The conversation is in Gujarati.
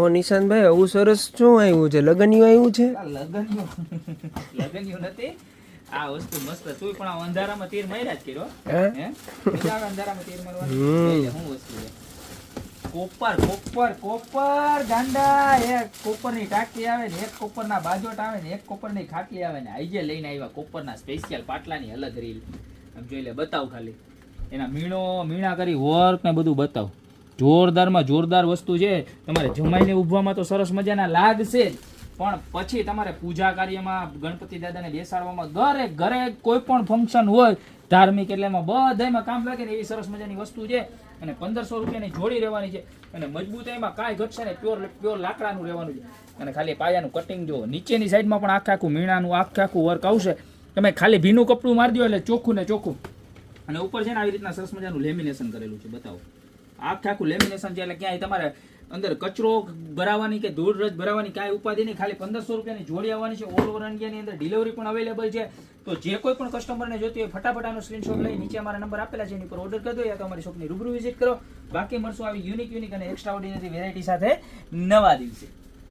ઓહો નિશાંતભાઈ આવું સરસ શું આવ્યું છે? લગનિયું આવ્યું છે? લગન્યું નથી. આ વસ્તુ મસ્ત. તું પણ આ અંધારામાં તીર માર્યા જ કર્યો. હે? મજા આવે અંધારામાં તીર મારવાની? શું વસ્તુ છે? કોપર ગાંડા. એક કોપરની ટાંકી આવે ને, એક કોપરના બાજોટ આવે ને, એક કોપરની ખાટલી આવે ને. આઈજે લઈને આવ્યા કોપરના સ્પેશિયલ પાટલાની અલગ રીલ. આમ જોઈ લે, બતાવ ખાલી એના મીણા કરી વર્ક ને બધું બતાવ. જોરદારમાં જોરદાર વસ્તુ છે. તમારે જમાઈને ઉભવામાં તો સરસ મજાના લાગશે જ, પણ પછી તમારે પૂજા કાર્યમાં, ગણપતિ દાદાને બેસાડવામાં, દરેક ઘરે કોઈ પણ ફંક્શન હોય ધાર્મિક, એટલે એમાં બધામાં કામ લાગે ને એવી સરસ મજાની વસ્તુ છે. અને 1500 રૂપિયાની જોડી રહેવાની છે. અને મજબૂતાઈમાં કાંઈ ઘટશે ને, પ્યોર લાકડાનું રહેવાનું છે. અને ખાલી પાયાનું કટિંગ જો, નીચેની સાઈડમાં પણ આખું મીણાનું આખું વર્ક આવશે. તમે ખાલી ભીનું કપડું મારી દો એટલે ચોખ્ખું ને ચોખ્ખું. અને ઉપર છે ને આવી રીતના સરસ મજાનું લેમિનેશન કરેલું છે. બતાવો, આખું લેમિનેશન છે. એટલે ક્યાંય તમારે અંદર કચરો ભરાવાની કે ધૂળ રજ ભરાવાની કાંઈ ઉપાધિ નહીં. ખાલી 1500 રૂપિયાની જોડી આવવાની છે. ઓલ ઓવર ઇન્ડિયાની અંદર ડિલિવરી પણ અવેલેબલ છે. તો જે કોઈ પણ કસ્ટમરને જોતી હોય ફટાફટ આનો સ્ક્રીનશોટ લઈ નીચે અમારા નંબર આપેલા છે એની પર ઓર્ડર કરી દો, યા તો અમારી શોપની રૂબરૂ વિઝિટ કરો. બાકી મળશું આવી યુનિક અને એક્સ્ટ્રા ઓર્ડિનરી વેરાયટી સાથે નવા દિવસે.